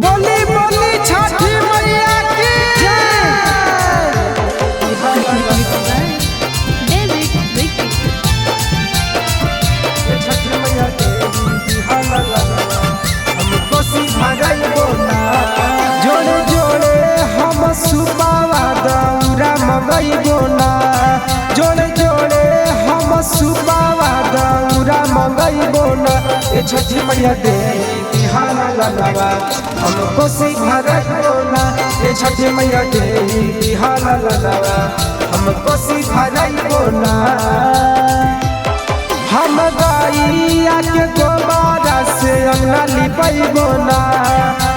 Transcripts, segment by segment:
बोली बोली छठी मैया की छठी मैया जोड़े जोड़े हम सुबावा दौरा मंगैबो ना जोड़े जोड़े हम सुबावा दौरा मंगैबो ना ए छठी मैया दे बिहाना ललवा हम कोसी भरैबो ना ए छठी मैया दे बिहाना ललवा हम कोसी भरैबो ना हम गाइया के गोबारा से अंगना लिपैबो ना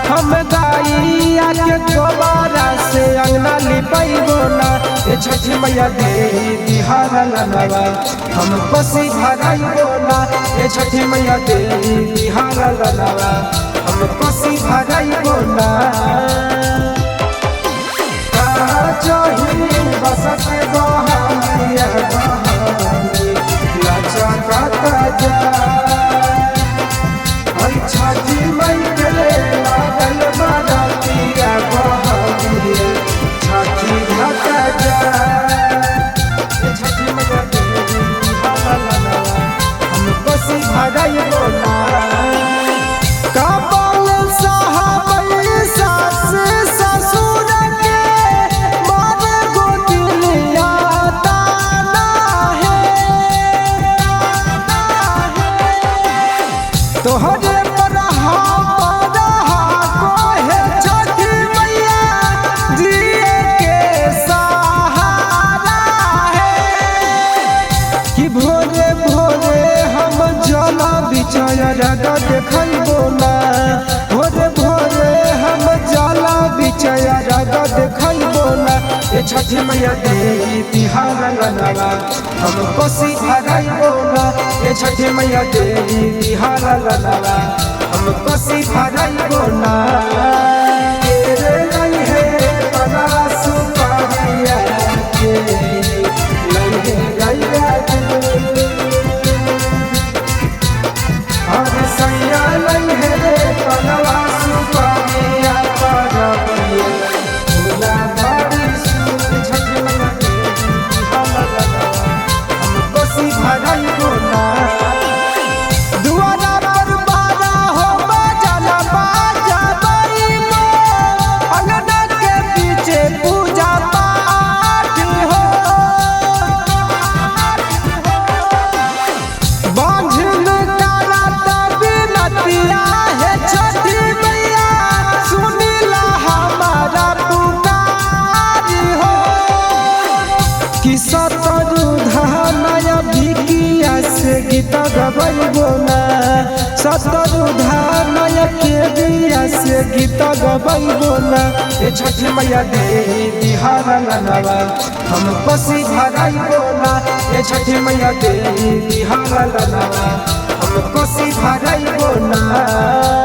हम गाइया के गोबारा से अंगना लिपैबो ना ए छठी मैया दे बिहाना ललवा हम कोसी भरैबो ना ए छठी मैया दे बिहाना ललवा हम कोसी भरैबो ना चाही बसत बहानिया बहानी लाचा काता जा छठी मैया लागल बारातिया बहानी छठी घाटा जा छठी मैया दे बिहाना ललवा हम कोसी भरैबो ना तोहरे पर कोहे छठी मैया जिए के सहारा है कि भोरे भोरे हम जल बिचार देखैबो ना भोरे भोरे हम जल बिचार देखैबो ना ए छठी मैया दे बिहाना ललवा हम कोसी भरैबो ना ए छठी मैया दे बिहाना ललवा हम कोसी भरैबो ना तेरे नहीं है बना सुपारिया के नहीं गैया हर सैया नहीं है बना सुपारिया पर भोला बारी छठी मैया दे बिहाना ललवा हम कोसी भरैबो ना गीत गबैबो ना सतरुधानय के बिया से गीत गबैबो ना ए छठी मैया दे बिहाना ललवा हम कोसी भरैबो ना ए छठी मैया दे बिहाना ललवा हम कोसी भरैबो ना।